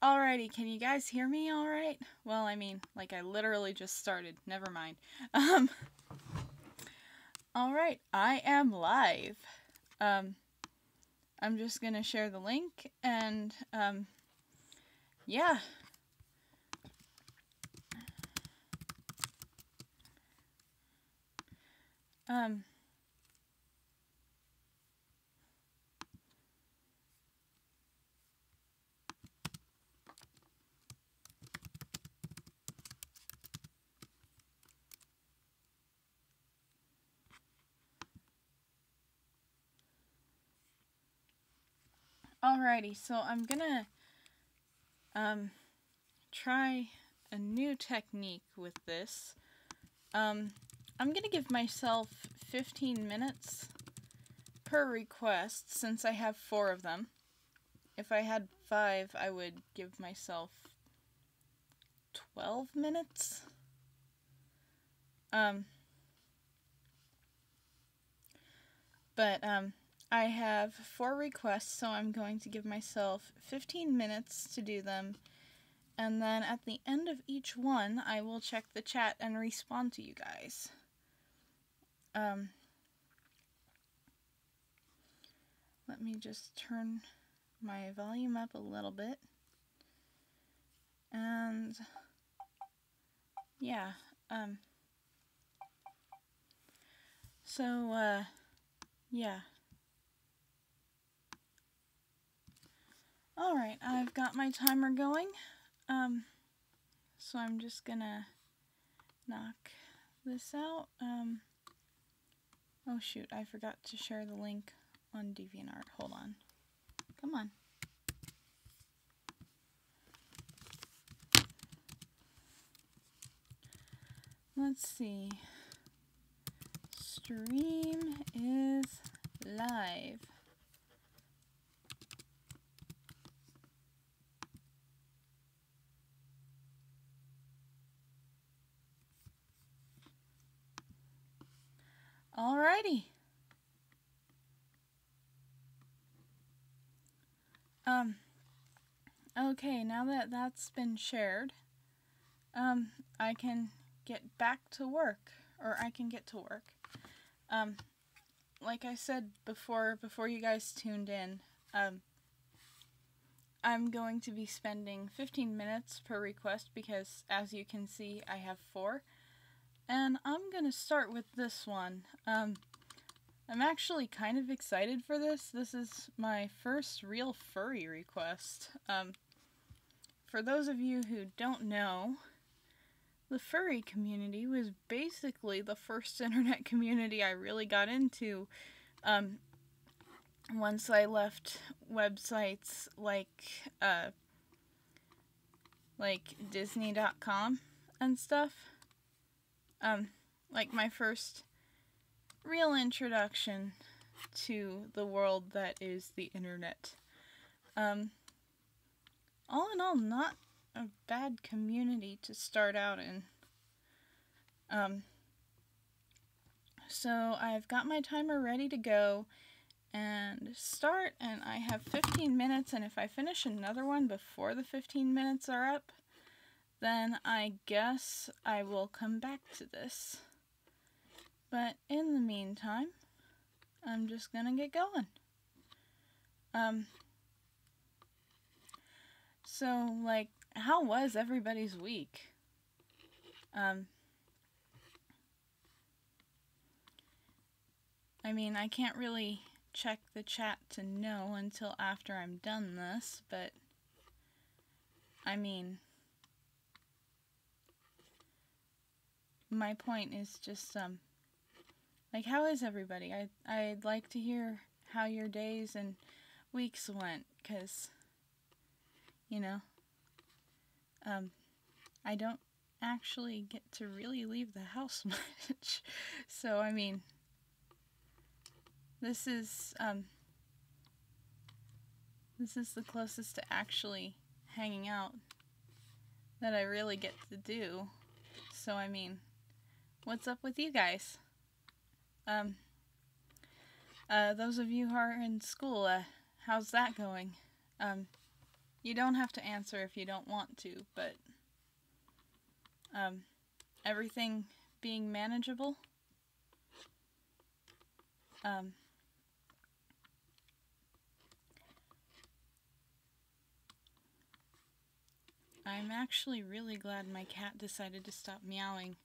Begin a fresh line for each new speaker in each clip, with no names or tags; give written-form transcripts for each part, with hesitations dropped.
Alrighty, can you guys hear me alright? Well, I mean, like I literally just started. Never mind. Alright, I am live. I'm just gonna share the link and, yeah. Alrighty, so I'm gonna, try a new technique with this. I'm gonna give myself 15 minutes per request since I have 4 of them. If I had 5, I would give myself 12 minutes. But I have 4 requests, so I'm going to give myself 15 minutes to do them. And then at the end of each one, I will check the chat and respond to you guys. Let me just turn my volume up a little bit. And yeah, yeah. Alright, I've got my timer going. So I'm just gonna knock this out. Oh shoot, I forgot to share the link on DeviantArt. Hold on. Come on. Let's see. Stream is live. Alrighty. Okay, now that that's been shared, I can get back to work, or I can get to work. Like I said before you guys tuned in, I'm going to be spending 15 minutes per request because, as you can see, I have 4. And I'm gonna start with this one. I'm actually kind of excited for this. This is my first real furry request. For those of you who don't know, the furry community was basically the first internet community I really got into once I left websites like Disney.com and stuff. Like my first real introduction to the world that is the internet. All in all, not a bad community to start out in. So I've got my timer ready to go and start, and I have 15 minutes, and if I finish another one before the 15 minutes are up, then I guess I will come back to this. But in the meantime, I'm just gonna get going. So, like, how was everybody's week? I mean, I can't really check the chat to know until after I'm done this, but I mean, my point is just, like, how is everybody? I'd like to hear how your days and weeks went, because, you know, I don't actually get to really leave the house much. So, I mean, this is the closest to actually hanging out that I really get to do. So, I mean, what's up with you guys? Those of you who are in school, how's that going? You don't have to answer if you don't want to, but everything being manageable. I'm actually really glad my cat decided to stop meowing,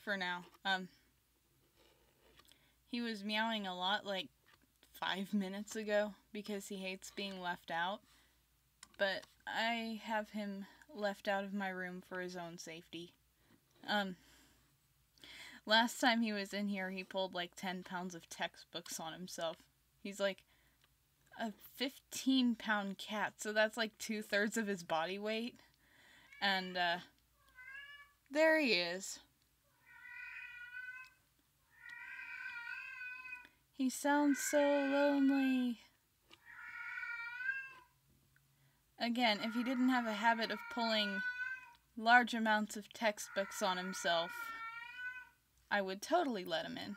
for now. He was meowing a lot like 5 minutes ago because he hates being left out, but I have him left out of my room for his own safety. Last time he was in here, he pulled like 10 pounds of textbooks on himself. He's like a 15-pound cat, so that's like 2/3 of his body weight. And, there he is. He sounds so lonely. Again, if he didn't have a habit of pulling large amounts of textbooks on himself, I would totally let him in.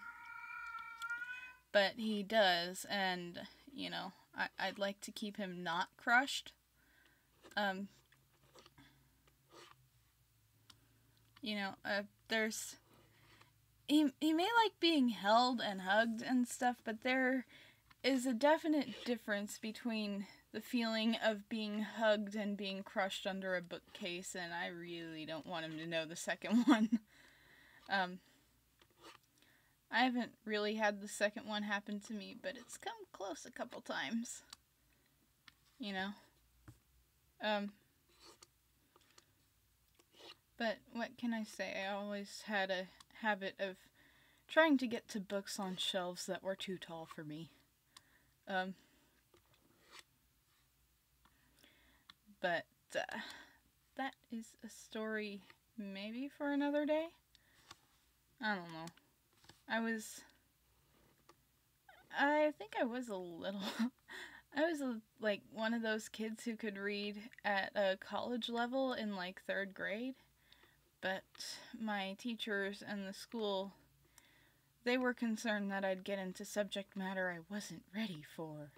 But he does, and, you know, I'd like to keep him not crushed. You know, he may like being held and hugged and stuff, but there is a definite difference between the feeling of being hugged and being crushed under a bookcase, and I really don't want him to know the second one. I haven't really had the second one happen to me, but it's come close a couple times. You know? But what can I say? I always had a habit of trying to get to books on shelves that were too tall for me. But that is a story maybe for another day? I don't know. I think I was a little... I was like one of those kids who could read at a college level in like 3rd grade. But my teachers and the school, they were concerned that I'd get into subject matter I wasn't ready for.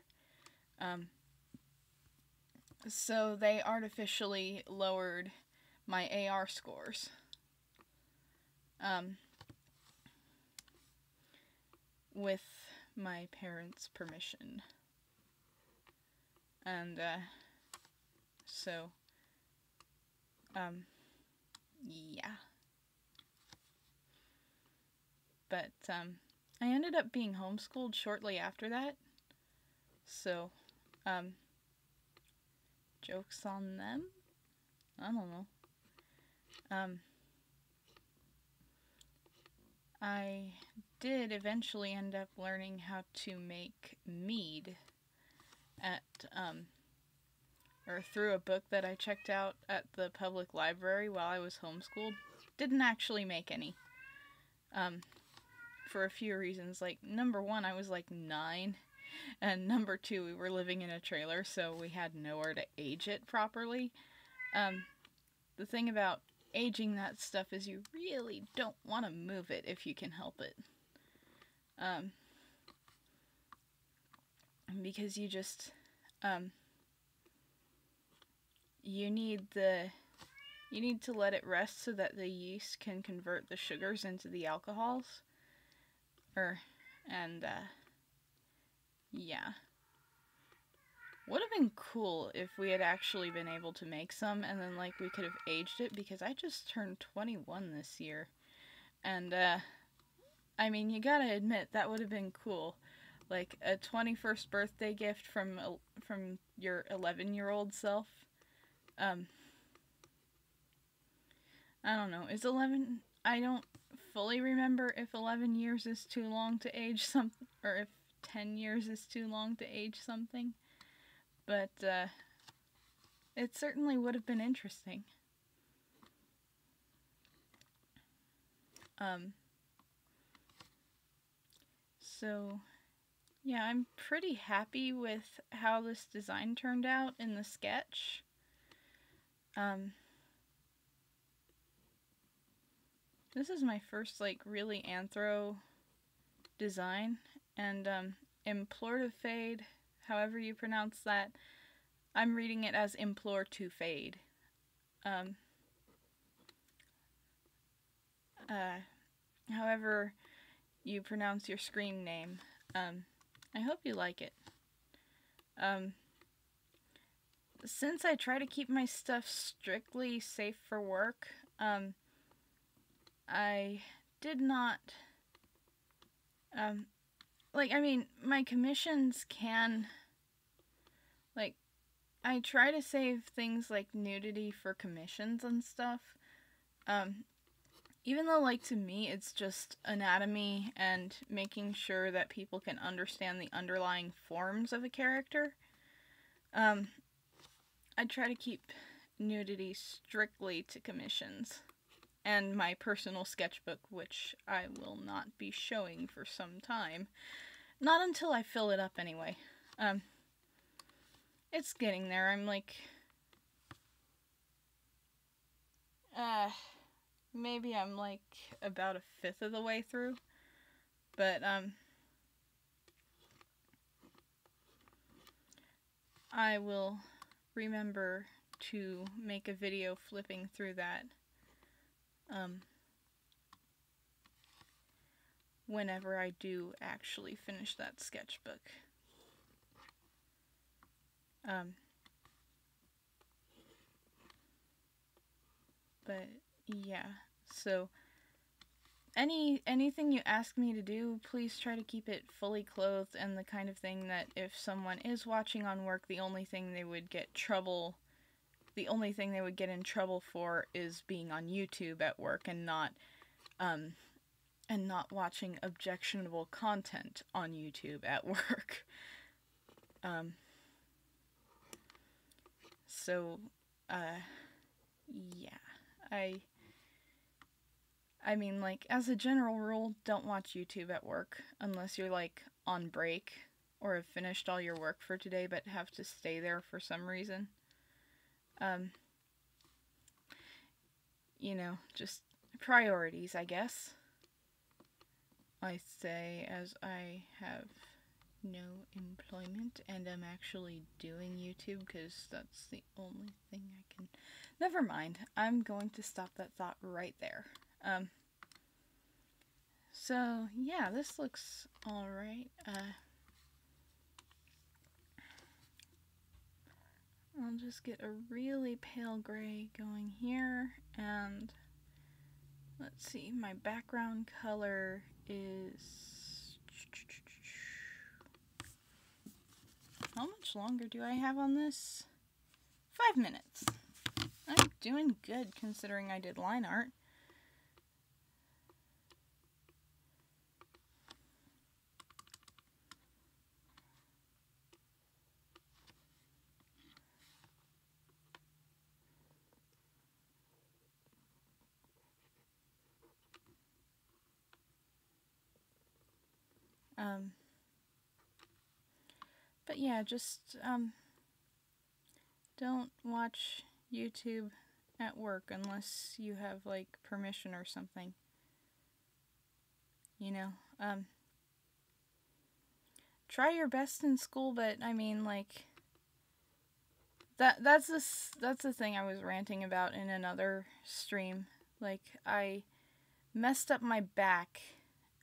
So they artificially lowered my AR scores. With my parents' permission. And, so, yeah. But, I ended up being homeschooled shortly after that. So, joke's on them? I don't know. I did eventually end up learning how to make mead at, or through a book that I checked out at the public library while I was homeschooled. Didn't actually make any. For a few reasons. Like, number one, I was like 9. And number two, we were living in a trailer, so we had nowhere to age it properly. The thing about aging that stuff is you really don't want to move it if you can help it. Because you just, you need to let it rest so that the yeast can convert the sugars into the alcohols. Yeah. Would have been cool if we had actually been able to make some, and then, like, we could have aged it, because I just turned 21 this year. And, I mean, you gotta admit, that would have been cool. Like, a 21st birthday gift from your 11-year-old self. I don't know, is 11... I don't fully remember if 11 years is too long to age something, or if 10 years is too long to age something. But, it certainly would have been interesting. So, yeah, I'm pretty happy with how this design turned out in the sketch. This is my first, like, really anthro design, and, Implortifade, however you pronounce that, I'm reading it as implore to fade. However you pronounce your screen name. I hope you like it. Since I try to keep my stuff strictly safe for work, I did not, my commissions can, I try to save things like nudity for commissions and stuff. Even though, to me, it's just anatomy and making sure that people can understand the underlying forms of a character. I try to keep nudity strictly to commissions. And my personal sketchbook, which I will not be showing for some time. Not until I fill it up, anyway. It's getting there. I'm maybe I'm about a fifth of the way through. But, I will remember to make a video flipping through that. Whenever I do actually finish that sketchbook. But yeah, so anything you ask me to do, please try to keep it fully clothed and the kind of thing that if someone is watching on work, the only thing they would get in trouble for is being on YouTube at work and not watching objectionable content on YouTube at work. Yeah. I mean, as a general rule, don't watch YouTube at work unless you're, on break or have finished all your work for today but have to stay there for some reason. Just priorities, I guess. I say as I have no employment and I'm actually doing YouTube because that's the only thing I can... Never mind. I'm going to stop that thought right there. So, yeah, this looks alright. I'll just get a really pale gray going here, and let's see, my background color is... How much longer do I have on this? 5 minutes. I'm doing good considering I did line art. But yeah, just, don't watch YouTube at work unless you have, permission or something. Try your best in school, but, I mean, that's the thing I was ranting about in another stream. I messed up my back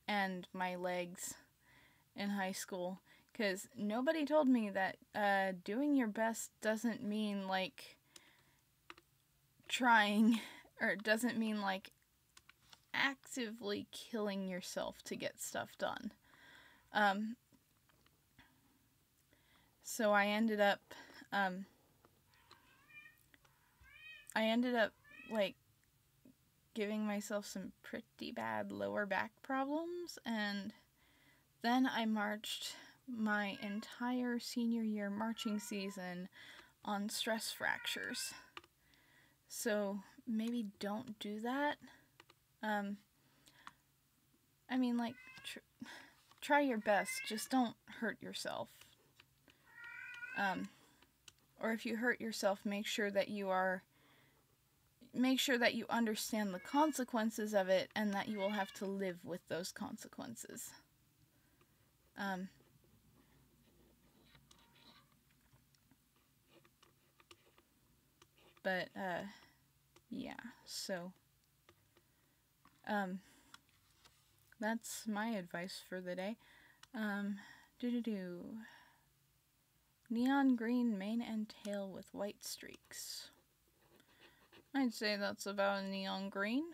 and my legs in high school because nobody told me that doing your best doesn't mean trying, or it doesn't mean actively killing yourself to get stuff done. So I ended up giving myself some pretty bad lower back problems, and then I marched my entire senior year marching season on stress fractures. So maybe don't do that. I mean, try your best, just don't hurt yourself. Or if you hurt yourself, make sure that you understand the consequences of it and that you will have to live with those consequences. But, yeah, so, that's my advice for the day. Neon green mane and tail with white streaks. I'd say that's about a neon green.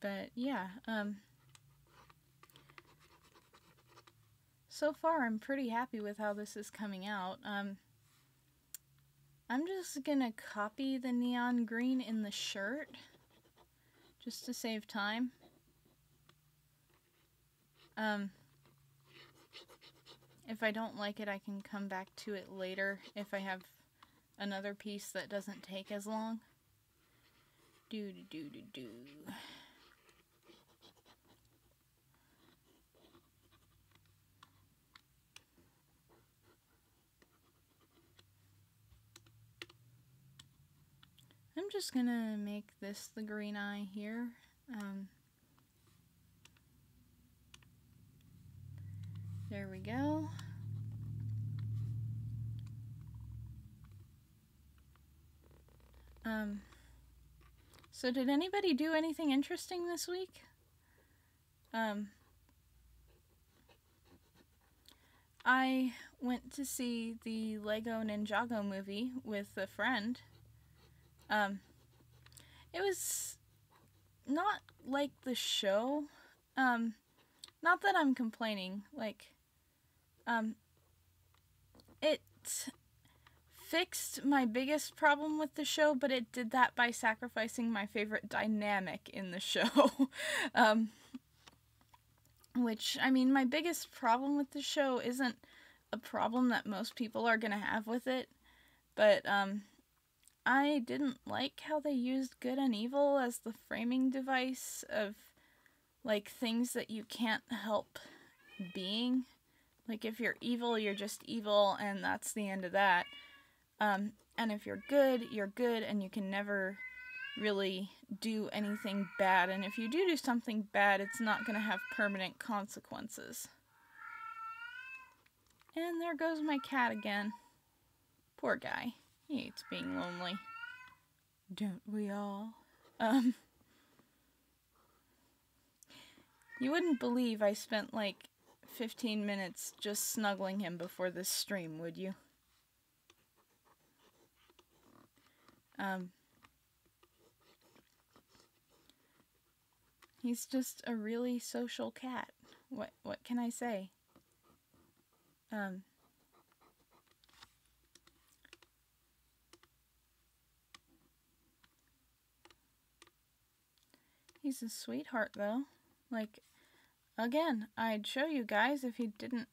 But yeah, so far I'm pretty happy with how this is coming out. I'm just gonna copy the neon green in the shirt, just to save time. If I don't like it, I can come back to it later if I have another piece that doesn't take as long. I'm just gonna make this the green eye here. There we go. So did anybody do anything interesting this week? I went to see the Lego Ninjago movie with a friend. It was not like the show. Not that I'm complaining. Like, it fixed my biggest problem with the show, but it did that by sacrificing my favorite dynamic in the show. Which, I mean, my biggest problem with the show isn't a problem that most people are gonna have with it, but, I didn't like how they used good and evil as the framing device of, like, things that you can't help being. Like, if you're evil, you're just evil, and that's the end of that. And if you're good, and you can never really do anything bad. And if you do something bad, it's not going to have permanent consequences. And there goes my cat again. Poor guy. He hates being lonely. Don't we all? You wouldn't believe I spent like 15 minutes just snuggling him before this stream, would you? He's just a really social cat. What can I say? He's a sweetheart, though. Like, again, I'd show you guys if he didn't...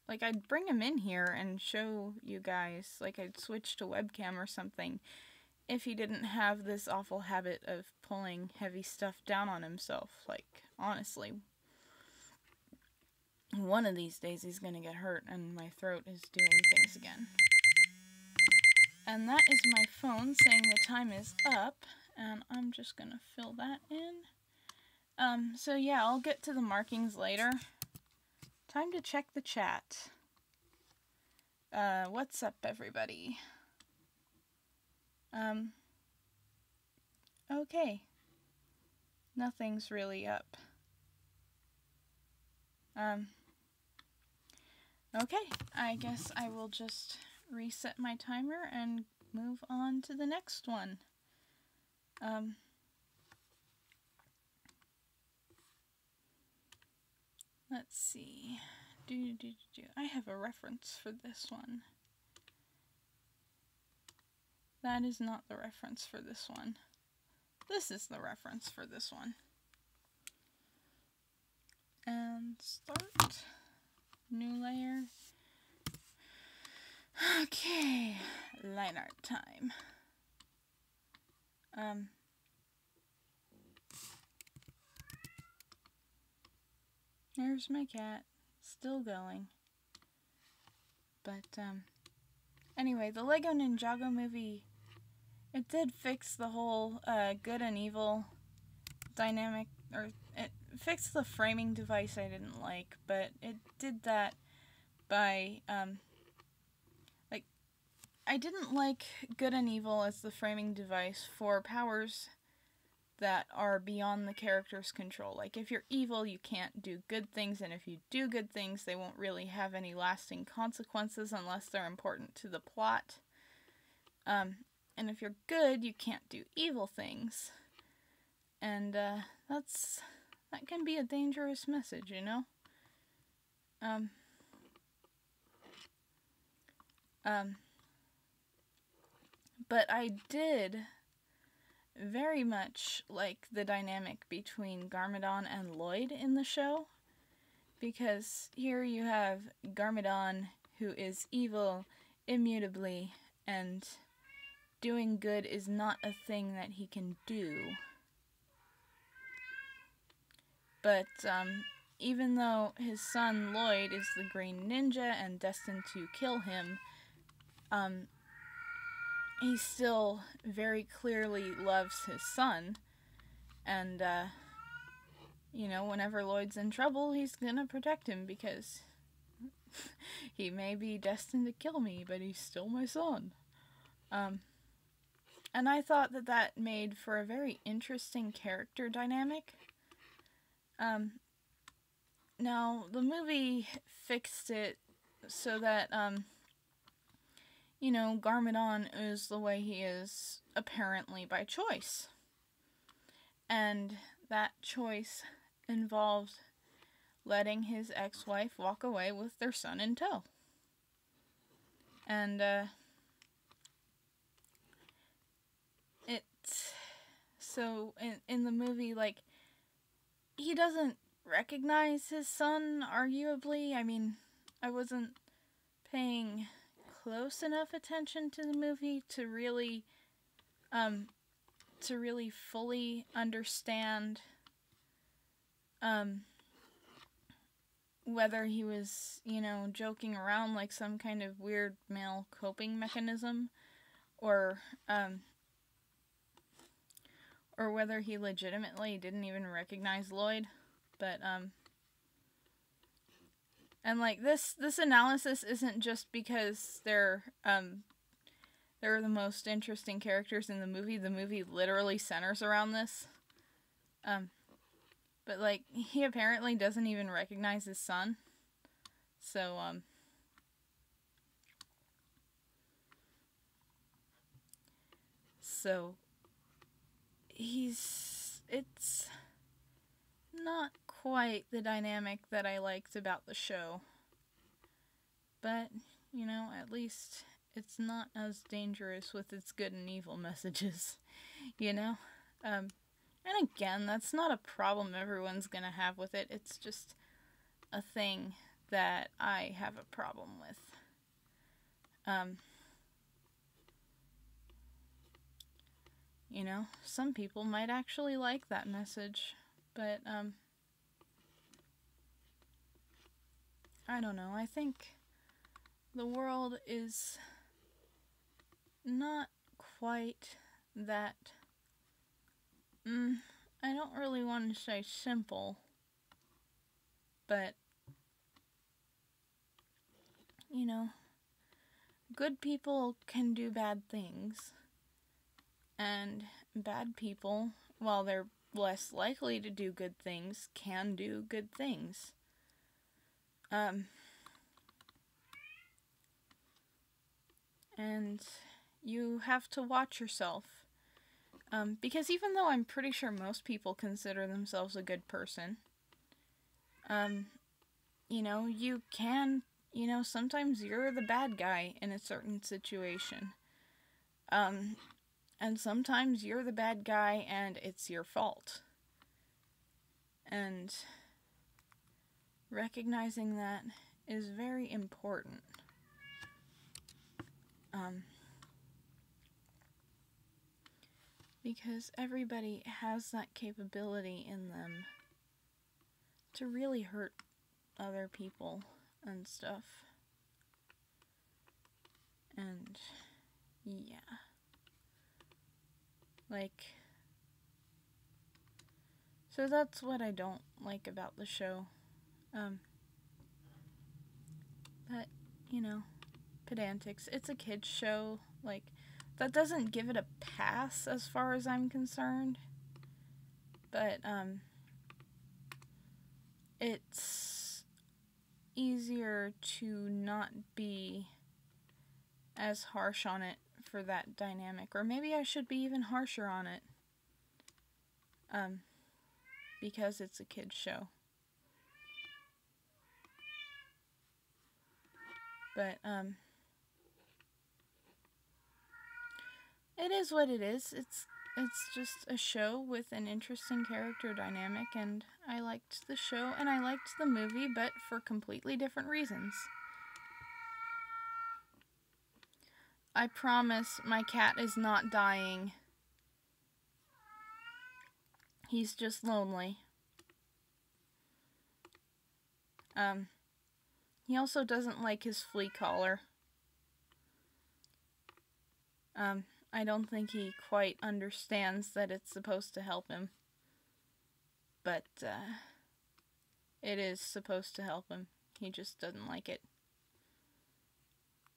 Like, I'd bring him in here and show you guys. Like, I'd switch to webcam or something if he didn't have this awful habit of pulling heavy stuff down on himself. Like, honestly. One of these days he's gonna get hurt and my throat is doing things again. And that is my phone saying the time is up, and I'm just gonna fill that in. So yeah, I'll get to the markings later. Time to check the chat. What's up, everybody? Okay. Nothing's really up. Okay, I guess I will just reset my timer and move on to the next one. Let's see. I have a reference for this one. That is not the reference for this one. This is the reference for this one. And start. New layer. Okay, line art time. There's my cat, still going. But, Anyway, the Lego Ninjago movie, it did fix the whole good and evil dynamic, or it fixed the framing device I didn't like, but it did that by, like, I didn't like good and evil as the framing device for powers that are beyond the character's control. Like, if you're evil, you can't do good things, and if you do good things, they won't really have any lasting consequences unless they're important to the plot. And if you're good, you can't do evil things. And that can be a dangerous message, you know? But I did very much like the dynamic between Garmadon and Lloyd in the show, because here you have Garmadon, who is evil immutably, and doing good is not a thing that he can do. But even though his son Lloyd is the Green Ninja and destined to kill him, he still very clearly loves his son, and you know, whenever Lloyd's in trouble, he's gonna protect him, because he may be destined to kill me, but he's still my son. And I thought that that made for a very interesting character dynamic. Now, the movie fixed it so that, you know, Garmadon is the way he is apparently by choice. And that choice involved letting his ex-wife walk away with their son in tow. And, so in the movie, like, he doesn't recognize his son, arguably. I mean, I wasn't paying close enough attention to the movie to really fully understand whether he was, you know, joking around like some kind of weird male coping mechanism, or whether he legitimately didn't even recognize Lloyd. But and like this analysis isn't just because they're the most interesting characters in the movie. The movie literally centers around this. But like, he apparently doesn't even recognize his son. So it's not quite the dynamic that I liked about the show. But, you know, at least it's not as dangerous with its good and evil messages, you know? And again, that's not a problem everyone's gonna have with it. It's just a thing that I have a problem with. You know, some people might actually like that message, but, I don't know. I think the world is not quite that, I don't really want to say simple, but, you know, good people can do bad things, and bad people, while they're less likely to do good things, can do good things. And you have to watch yourself. Because even though I'm pretty sure most people consider themselves a good person, you know, you can, you know, sometimes you're the bad guy in a certain situation. And sometimes you're the bad guy and it's your fault. And recognizing that is very important. Because everybody has that capability in them to really hurt other people and stuff. And yeah, like, so that's what I don't like about the show. But, you know, pedantics. It's a kid's show. Like, that doesn't give it a pass as far as I'm concerned. But, it's easier to not be as harsh on it for that dynamic. Or maybe I should be even harsher on it. Because it's a kid's show. But, it is what it is. It's just a show with an interesting character dynamic, and I liked the show and I liked the movie, but for completely different reasons. I promise my cat is not dying. He's just lonely. He also doesn't like his flea collar. I don't think he quite understands that it's supposed to help him. But, it is supposed to help him. He just doesn't like it.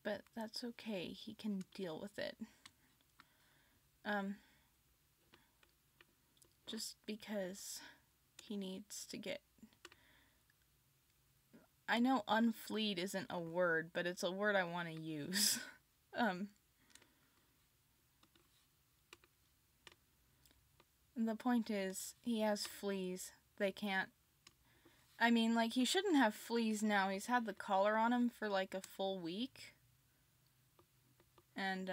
But that's okay. He can deal with it. Just because he needs to get... I know unfleed isn't a word, but it's a word I want to use. The point is, he has fleas. They can't... I mean, like, he shouldn't have fleas now. He's had the collar on him for, like, a full week. And,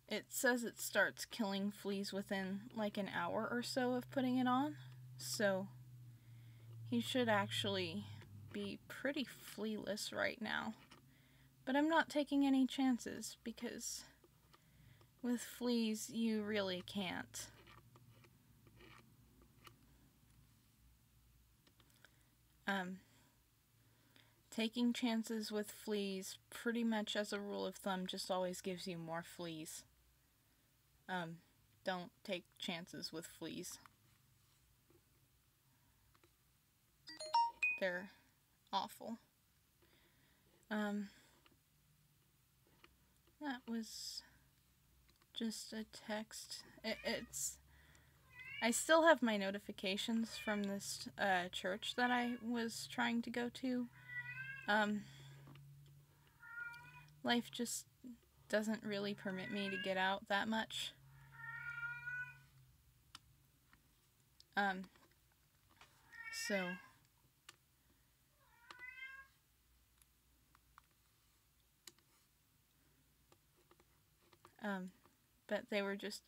it says it starts killing fleas within, like, an hour or so of putting it on. So, he should actually be pretty flealess right now. But I'm not taking any chances, because with fleas, you really can't. Taking chances with fleas, pretty much as a rule of thumb, just always gives you more fleas. Don't take chances with fleas. They're awful. That was just a text. It's... I still have my notifications from this church that I was trying to go to. Life just doesn't really permit me to get out that much. So... but they were just,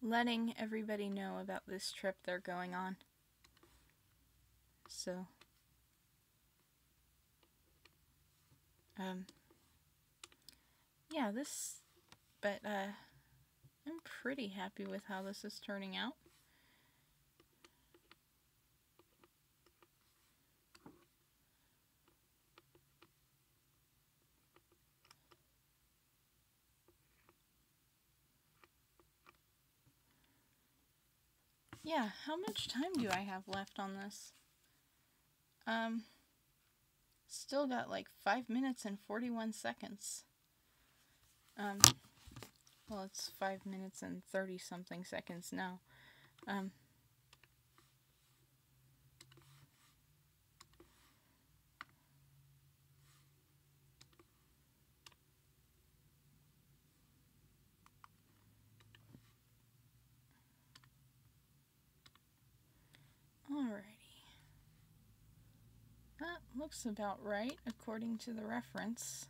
letting everybody know about this trip they're going on. So, yeah, but, I'm pretty happy with how this is turning out. Yeah, how much time do I have left on this? Still got like 5 minutes and 41 seconds. Well, it's 5 minutes and 30 something seconds now. Alrighty. That looks about right according to the reference.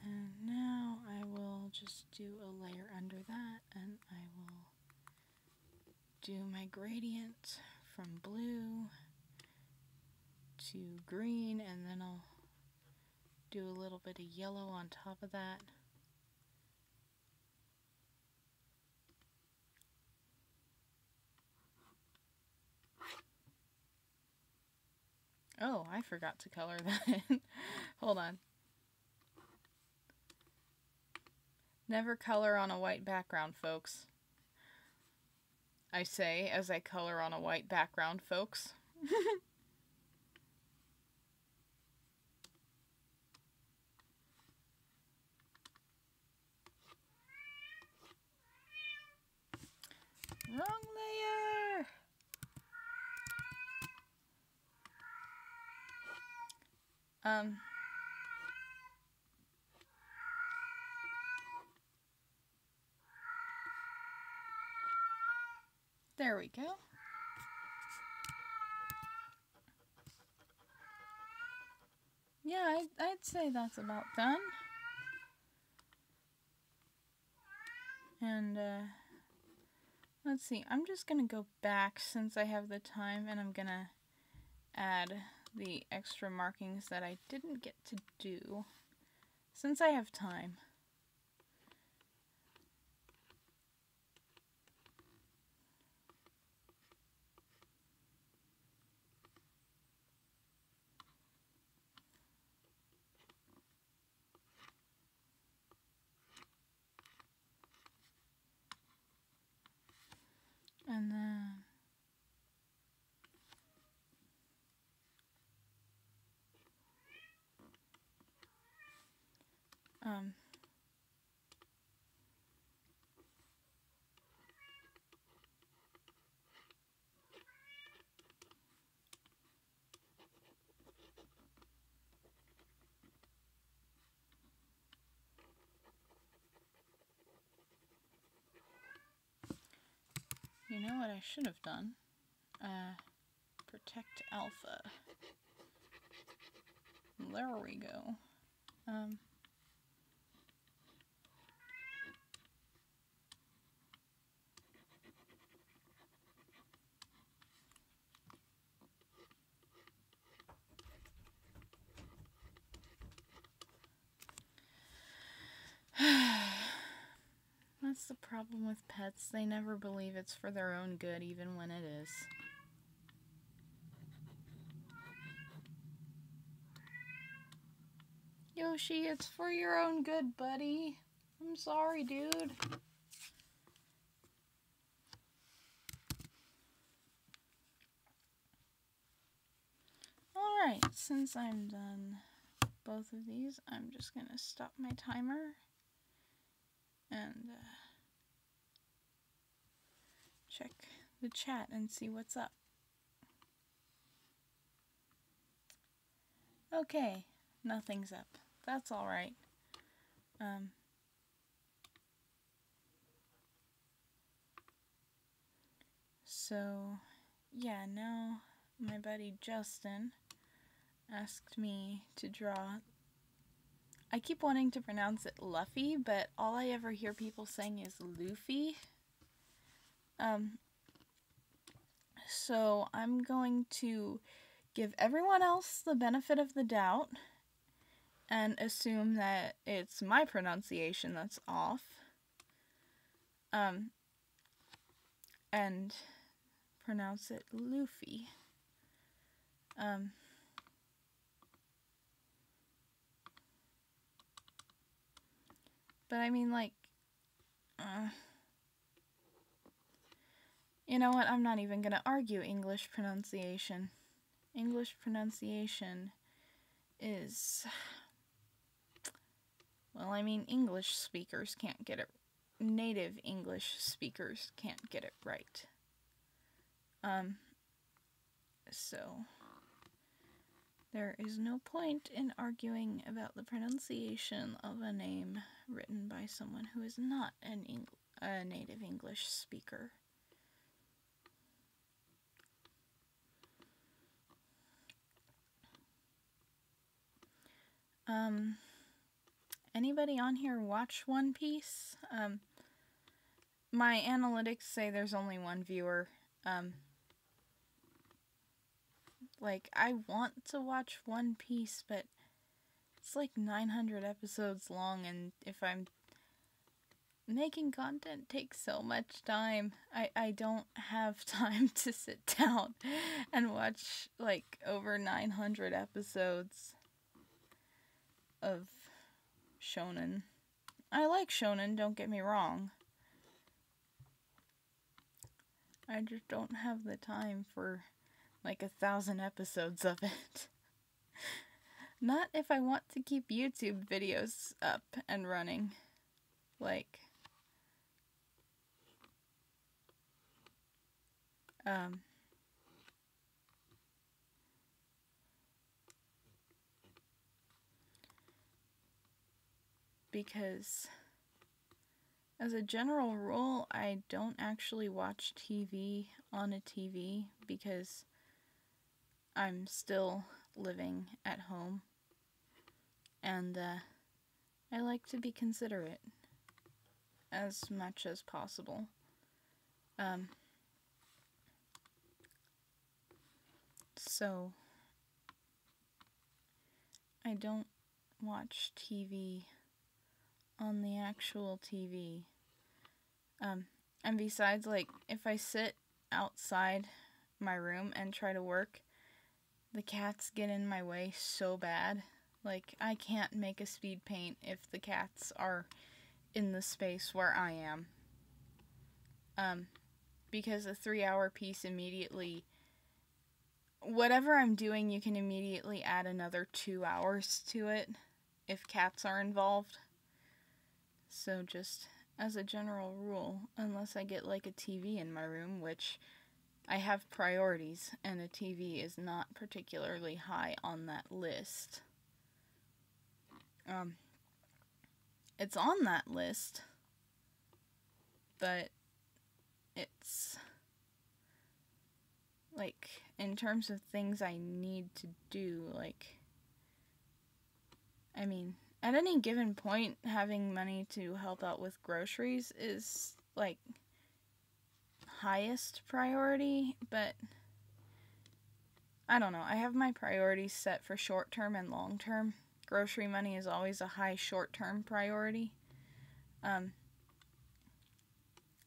And now I will just do a layer under that, and I will do my gradient from blue to green, and then I'll do a little bit of yellow on top of that. Oh, I forgot to color that in. Hold on. Never color on a white background, folks. I say as I color on a white background, folks. Wrong layer! There we go. Yeah, I'd say that's about done. And, let's see. I'm just gonna go back since I have the time, and I'm gonna add the extra markings that I didn't get to do since I have time. And then you know what I should have done? Protect alpha. There we go. That's the problem with pets. They never believe it's for their own good, even when it is. Yoshi, it's for your own good, buddy. I'm sorry, dude. Alright, since I'm done both of these, I'm just gonna stop my timer and check the chat and see what's up. Okay, nothing's up. That's alright. So, yeah, now my buddy Justin asked me to draw. I keep wanting to pronounce it Luffy, but all I ever hear people saying is Luffy. So I'm going to give everyone else the benefit of the doubt and assume that it's my pronunciation that's off. And pronounce it Luffy. But I mean, like, you know what? I'm not even gonna argue English pronunciation. English pronunciation is, well, I mean, English speakers can't get it. Native English speakers can't get it right. So there is no point in arguing about the pronunciation of a name written by someone who is not a native English speaker. Anybody on here watch One Piece? My analytics say there's only one viewer. Like, I want to watch One Piece, but it's like 900 episodes long, and if I'm making content takes so much time. I don't have time to sit down and watch like over 900 episodes of shonen. I like shonen, don't get me wrong. I just don't have the time for like 1,000 episodes of it. Not if I want to keep YouTube videos up and running. Like, because as a general rule, I don't actually watch TV on a TV because I'm still living at home, and I like to be considerate as much as possible. So I don't watch TV on the actual TV. And besides, like, if I sit outside my room and try to work, the cats get in my way so bad. Like, I can't make a speed paint if the cats are in the space where I am. Because a 3-hour piece immediately, whatever I'm doing, you can immediately add another 2 hours to it if cats are involved. So just as a general rule, unless I get like a TV in my room, which I have priorities, and a TV is not particularly high on that list. It's on that list, but it's like, in terms of things I need to do, like, I mean, at any given point, having money to help out with groceries is, like, highest priority, but I don't know. I have my priorities set for short-term and long-term. Grocery money is always a high short-term priority. Other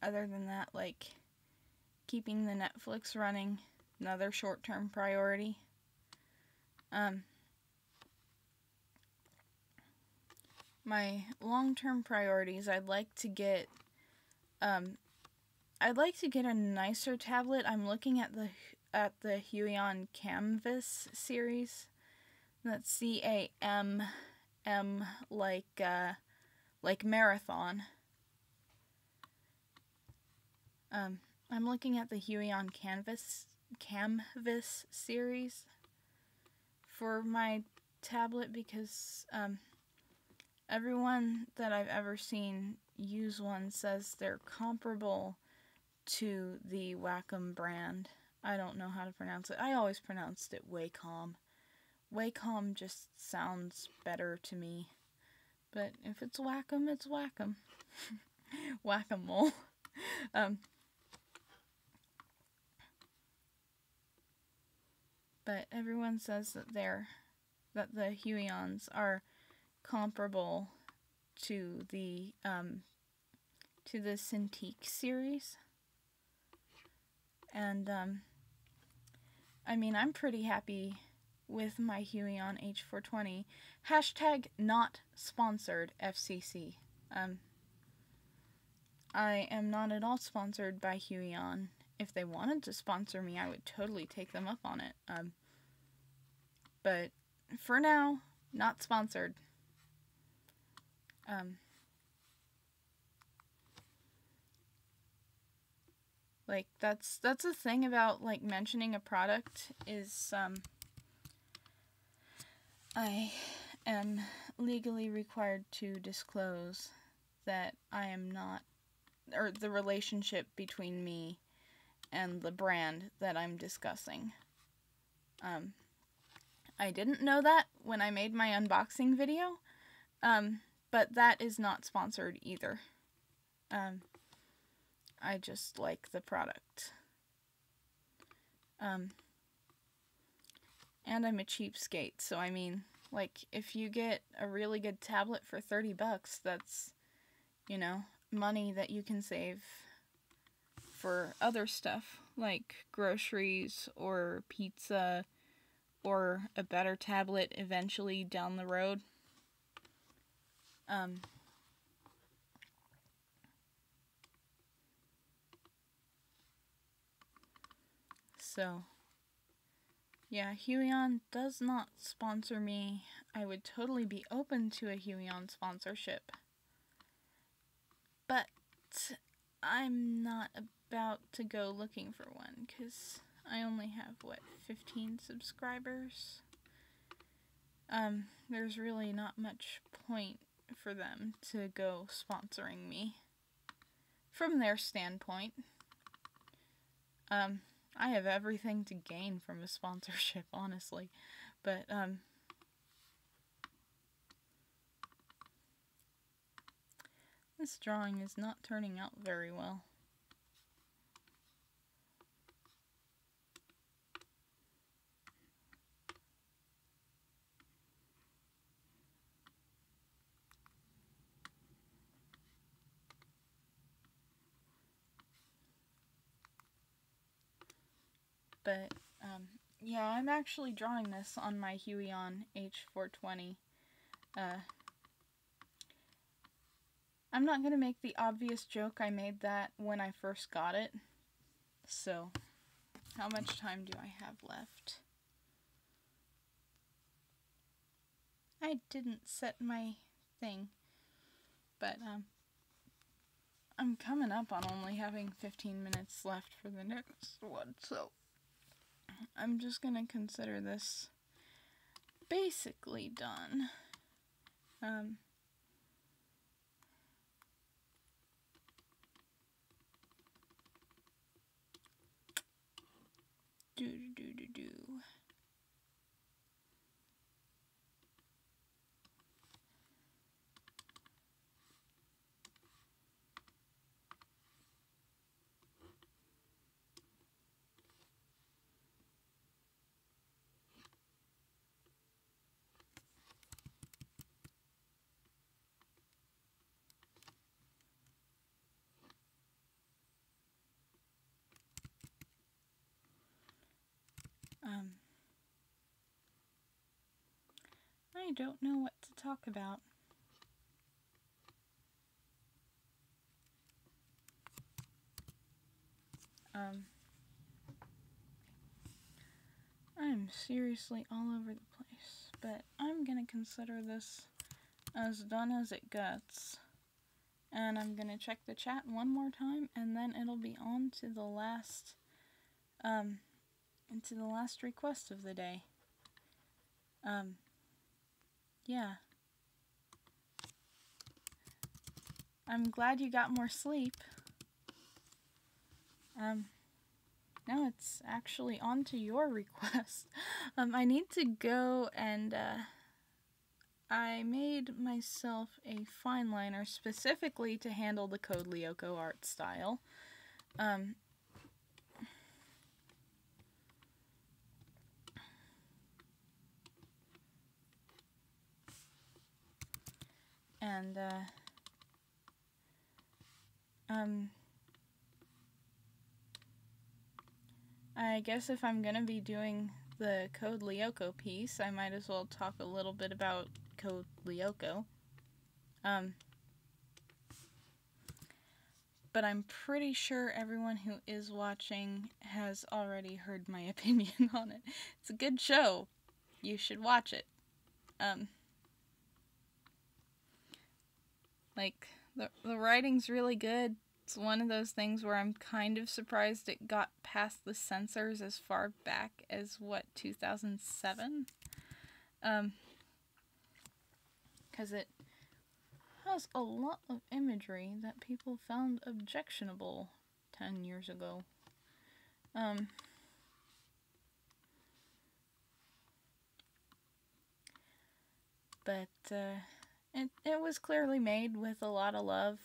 than that, like, keeping the Netflix running, another short-term priority. My long-term priorities, I'd like to get a nicer tablet. I'm looking at the Huion Canvas series. That's CAMM, like marathon. I'm looking at the Huion Canvas series for my tablet because everyone that I've ever seen use one says they're comparable to the Wacom brand. I don't know how to pronounce it. I always pronounced it Wacom. Wacom just sounds better to me. But if it's Wacom, it's Wacom. Whack-a-mole. But everyone says that the Huions are comparable to the Cintiq series. And I mean, I'm pretty happy with my Huion H420. Hashtag not sponsored, FCC. I am not at all sponsored by Huion. If they wanted to sponsor me, I would totally take them up on it. But for now, not sponsored. Like, that's the thing about, like, mentioning a product is, I am legally required to disclose that I am not, or the relationship between me and the brand that I'm discussing. I didn't know that when I made my unboxing video, but that is not sponsored either. I just like the product. And I'm a cheapskate, so I mean, like, if you get a really good tablet for $30, that's, you know, money that you can save for other stuff, like groceries or pizza or a better tablet eventually down the road. So, yeah, Huion does not sponsor me. I would totally be open to a Huion sponsorship. But I'm not about to go looking for one, because I only have, 15 subscribers? There's really not much point for them to go sponsoring me. From their standpoint. I have everything to gain from a sponsorship, honestly. But, this drawing is not turning out very well. But, yeah, I'm actually drawing this on my Huion H420. I'm not going to make the obvious joke I made that when I first got it. So, how much time do I have left? I didn't set my thing, but, I'm coming up on only having 15 minutes left for the next one, so I'm just gonna consider this basically done. Do. I don't know what to talk about. I'm seriously all over the place, but I'm gonna consider this as done as it gets. And I'm gonna check the chat one more time, and then it'll be on to the last, into the last request of the day. Yeah. I'm glad you got more sleep. Now it's actually on to your request. I need to go and, I made myself a fine liner specifically to handle the Code Lyoko art style. And, I guess if I'm gonna be doing the Code Lyoko piece, I might as well talk a little bit about Code Lyoko. But I'm pretty sure everyone who is watching has already heard my opinion on it. It's a good show. You should watch it. Like, the writing's really good. It's one of those things where I'm kind of surprised it got past the censors as far back as, 2007? Because it has a lot of imagery that people found objectionable 10 years ago. But, it was clearly made with a lot of love,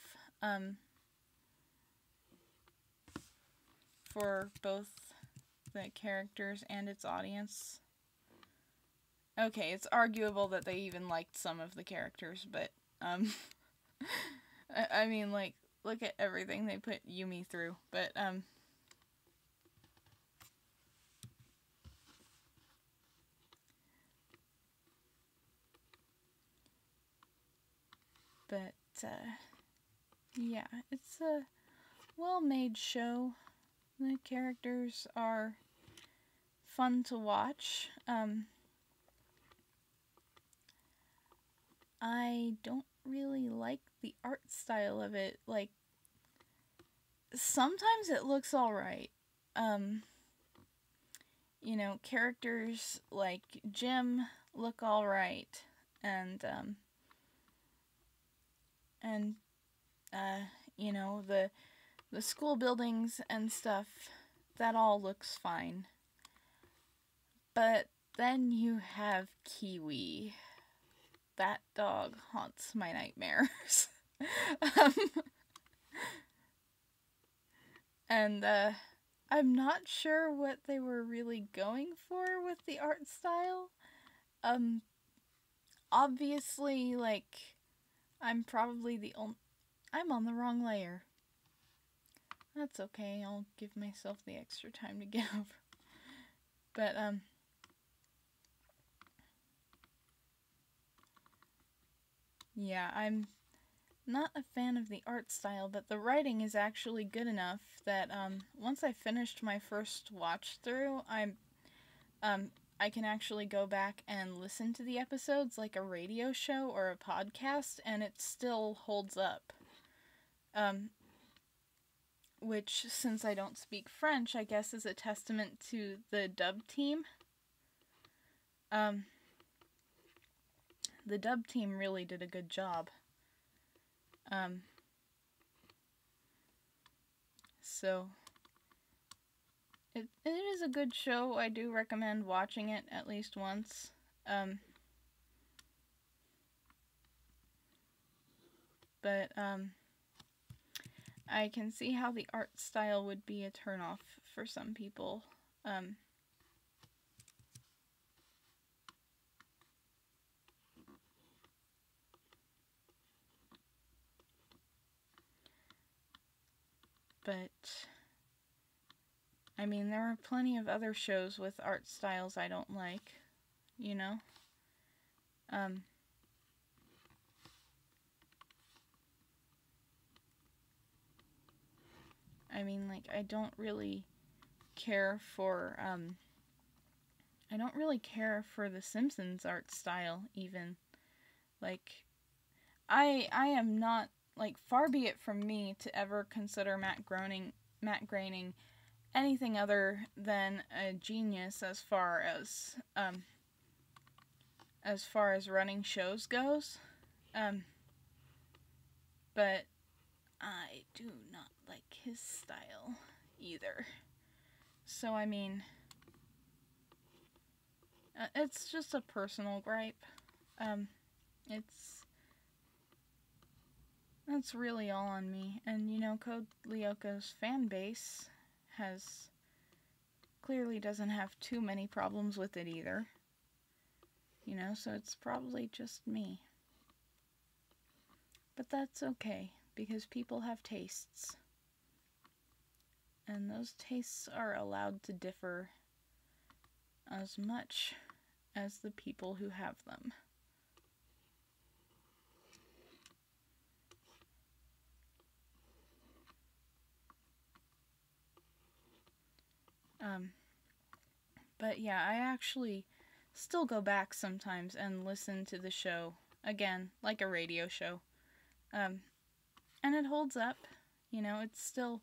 for both the characters and its audience. Okay, it's arguable that they even liked some of the characters, but, I mean, like, look at everything they put Yumi through. But yeah, it's a well-made show. The characters are fun to watch. I don't really like the art style of it. Like, sometimes it looks alright. You know, characters like Jim look alright. And you know, the school buildings and stuff, that all looks fine. But then you have Kiwi. That dog haunts my nightmares. And I'm not sure what they were really going for with the art style. Obviously, like, I'm probably the only... I'm on the wrong layer. That's okay, I'll give myself the extra time to get over. But, yeah, I'm not a fan of the art style, but the writing is actually good enough that, once I finished my first watch through, I can actually go back and listen to the episodes like a radio show or a podcast, and it still holds up. Which, since I don't speak French, I guess is a testament to the dub team. The dub team really did a good job. So, it is a good show. I do recommend watching it at least once. But I can see how the art style would be a turnoff for some people. But, I mean, there are plenty of other shows with art styles I don't like, you know? I mean, like, I don't really care for The Simpsons art style, even. Like, I am not, like, far be it from me to ever consider Matt Groening anything other than a genius as far as running shows goes. But I do not like his style either. So, I mean, it's just a personal gripe. That's really all on me. And, you know, Code Lyoko's fan base clearly doesn't have too many problems with it either. You know, so it's probably just me. But that's okay, because people have tastes. And those tastes are allowed to differ as much as the people who have them. But yeah, I actually still go back sometimes and listen to the show again, like a radio show. And it holds up. You know, it's still...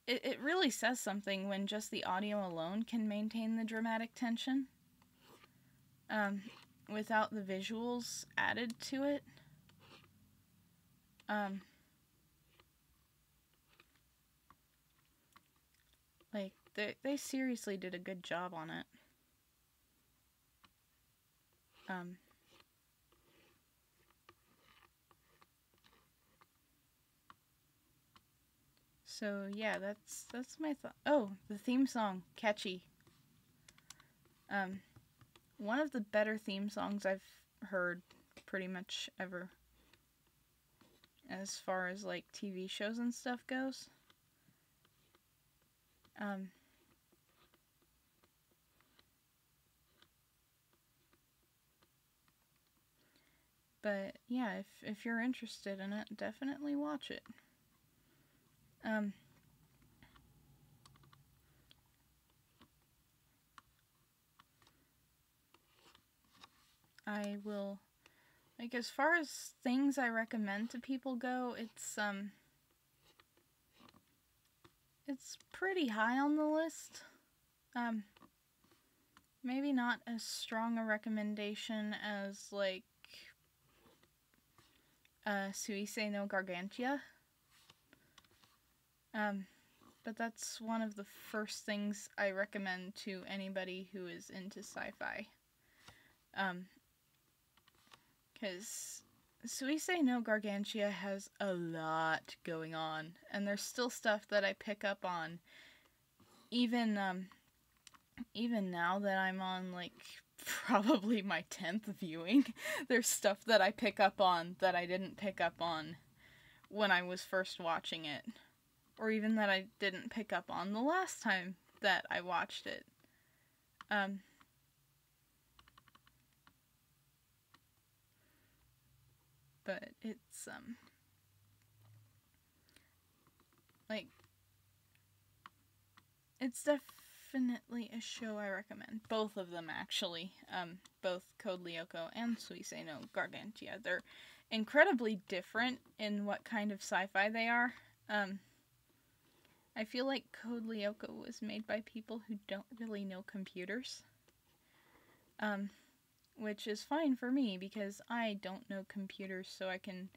It really says something when just the audio alone can maintain the dramatic tension. Without the visuals added to it. Like, they seriously did a good job on it. So yeah, that's my thought. Oh, the theme song, catchy. One of the better theme songs I've heard pretty much ever. as far as like TV shows and stuff goes. But yeah, if you're interested in it, definitely watch it. I will, like, as far as things I recommend to people go, it's pretty high on the list. Maybe not as strong a recommendation as, like, Suisei no Gargantia. But that's one of the first things I recommend to anybody who is into sci-fi. Because Suisei no Gargantia has a lot going on, and there's still stuff that I pick up on, even now that I'm on, like, probably my 10th viewing. There's stuff that I pick up on that I didn't pick up on when I was first watching it, or even that I didn't pick up on the last time that I watched it. But it's, like, it's definitely a show I recommend. Both of them, actually. Both Code Lyoko and Suisei no Gargantia. They're incredibly different in what kind of sci-fi they are. I feel like Code Lyoko was made by people who don't really know computers. Which is fine for me, because I don't know computers, so I can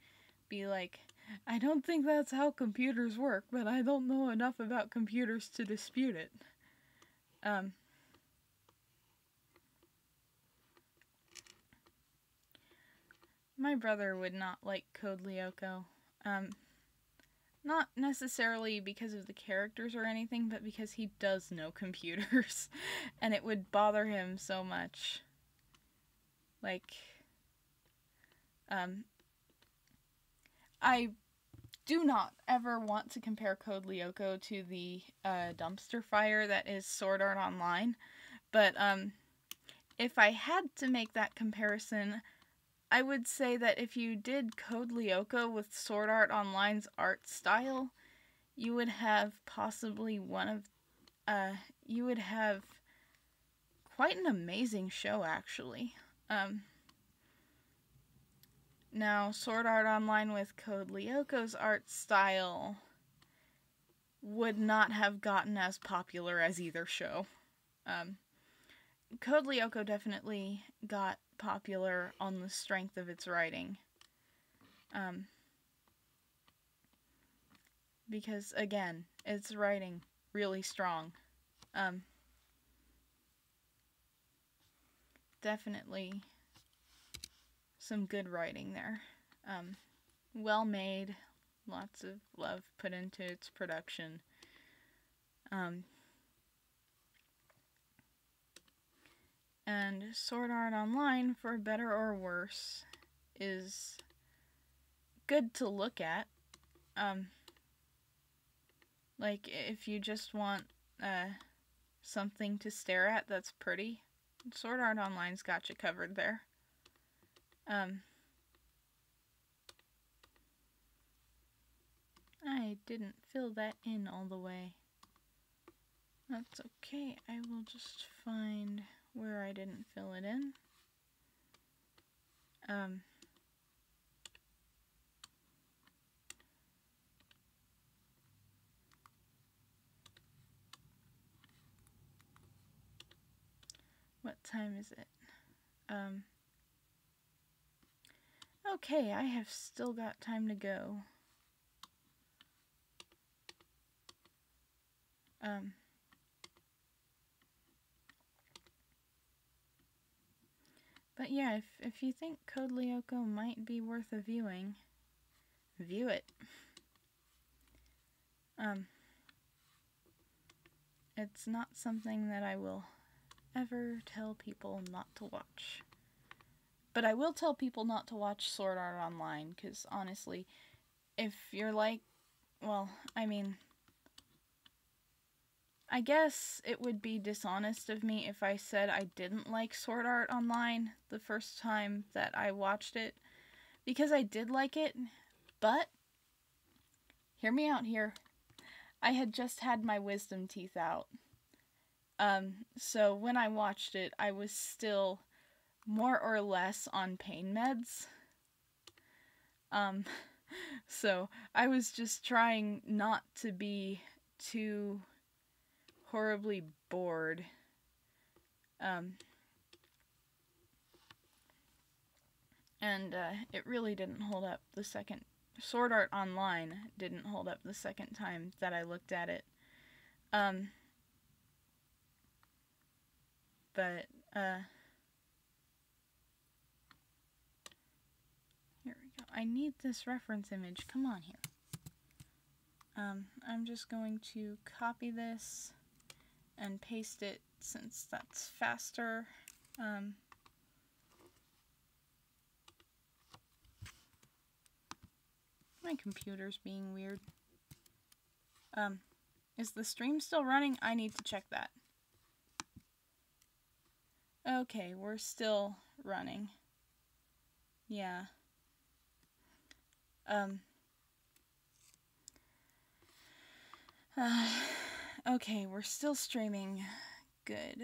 be like, I don't think that's how computers work, but I don't know enough about computers to dispute it. My brother would not like Code Lyoko. Not necessarily because of the characters or anything, but because he does know computers, and it would bother him so much. Like, I do not ever want to compare Code Lyoko to the dumpster fire that is Sword Art Online, but if I had to make that comparison, I would say that if you did Code Lyoko with Sword Art Online's art style, you would have possibly you would have quite an amazing show, actually. Now, Sword Art Online with Code Lyoko's art style would not have gotten as popular as either show. Code Lyoko definitely got popular on the strength of its writing. Because, again, its writing really strong. Definitely some good writing there. Well made, lots of love put into its production. And Sword Art Online, for better or worse, is good to look at. Like, if you just want something to stare at that's pretty, Sword Art Online's got you covered there. I didn't fill that in all the way. That's okay, I will just find where I didn't fill it in. What time is it? Okay, I have still got time to go. But yeah, if you think Code Lyoko might be worth a viewing, view it. It's not something that I will ever tell people not to watch. But I will tell people not to watch Sword Art Online, because honestly, if you're like, well, I mean, I guess it would be dishonest of me if I said I didn't like Sword Art Online the first time that I watched it, because I did like it, but hear me out here. I had just had my wisdom teeth out. So when I watched it, I was still more or less on pain meds. So I was just trying not to be too horribly bored. And it really didn't hold up the second. Sword Art Online didn't hold up the second time that I looked at it. But here we go. I need this reference image. Come on here. I'm just going to copy this and paste it since that's faster. My computer's being weird. Is the stream still running? I need to check that. Okay, we're still running. Yeah. Okay, we're still streaming. Good.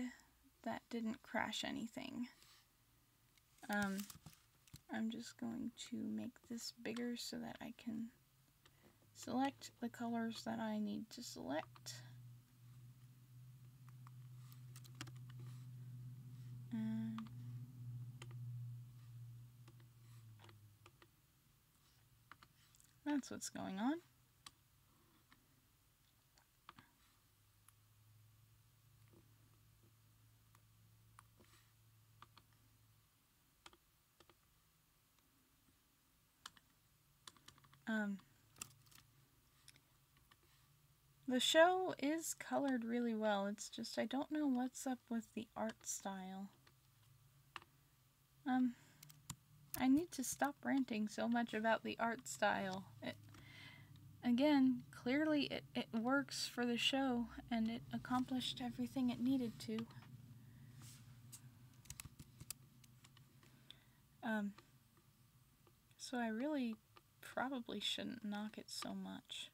That didn't crash anything. I'm just going to make this bigger so that I can select the colors that I need to select. And that's what's going on. The show is colored really well. It's just I don't know what's up with the art style. I need to stop ranting so much about the art style. Again, clearly it works for the show, and it accomplished everything it needed to. So I really probably shouldn't knock it so much.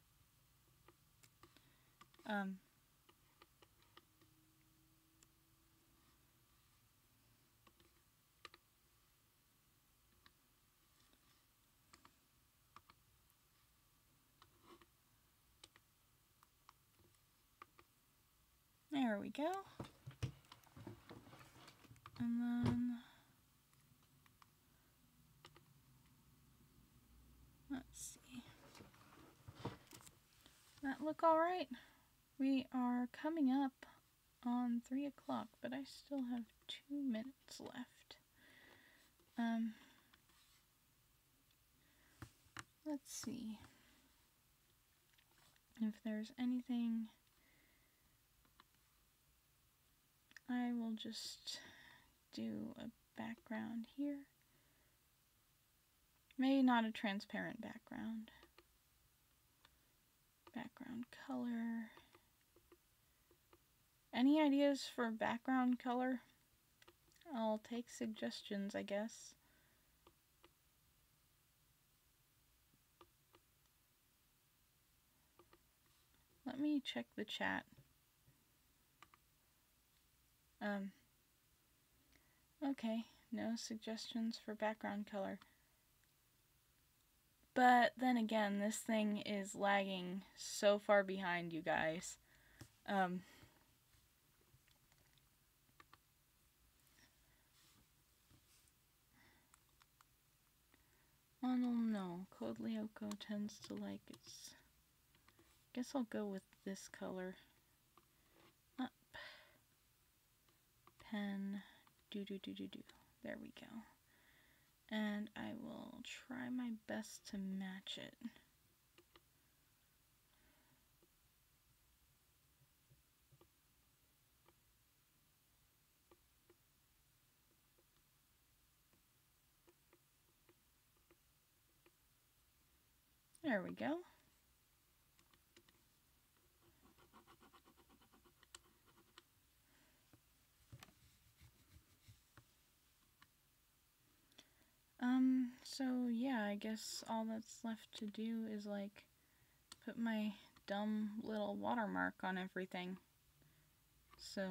There we go. And then let's see. That look all right? We are coming up on 3 o'clock, but I still have 2 minutes left. Let's see if there's anything. I will just do a background here. Maybe not a transparent background. Background color. Any ideas for background color? I'll take suggestions, I guess. Let me check the chat. Okay, no suggestions for background color. But then again, this thing is lagging so far behind, you guys. I don't know. Code Lyoko tends to like its... Guess I'll go with this color. Up. Pen. Do. There we go. And I will try my best to match it. There we go. So yeah, I guess all that's left to do is like put my dumb little watermark on everything. So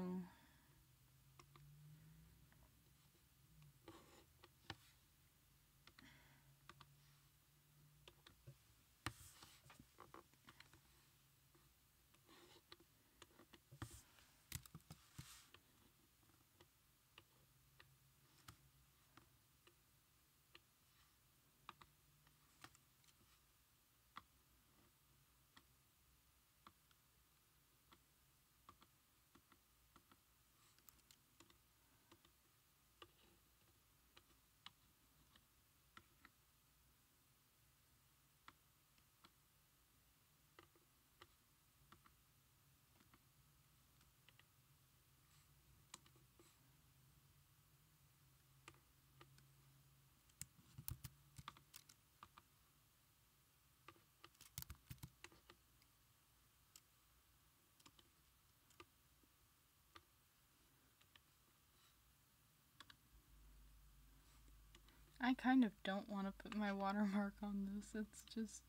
I kind of don't want to put my watermark on this. It's just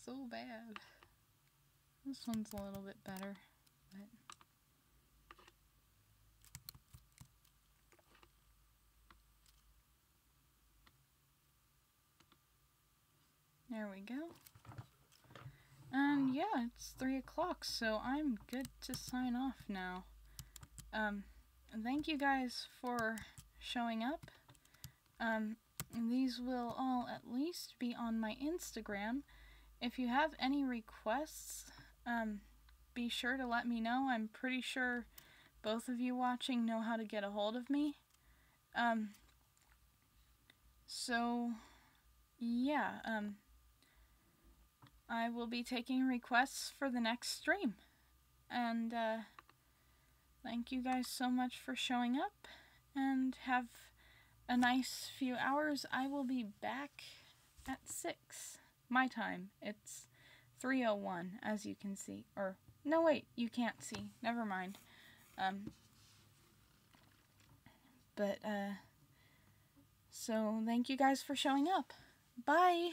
so bad. This one's a little bit better, but there we go. And yeah, it's 3 o'clock, so I'm good to sign off now. Thank you guys for showing up. These will all at least be on my Instagram. If you have any requests, be sure to let me know. I'm pretty sure both of you watching know how to get a hold of me. So yeah, I will be taking requests for the next stream. And thank you guys so much for showing up, and have a nice few hours. I will be back at 6 my time. It's 3:01, as you can see. Or no, wait, you can't see. Never mind. So thank you guys for showing up. Bye.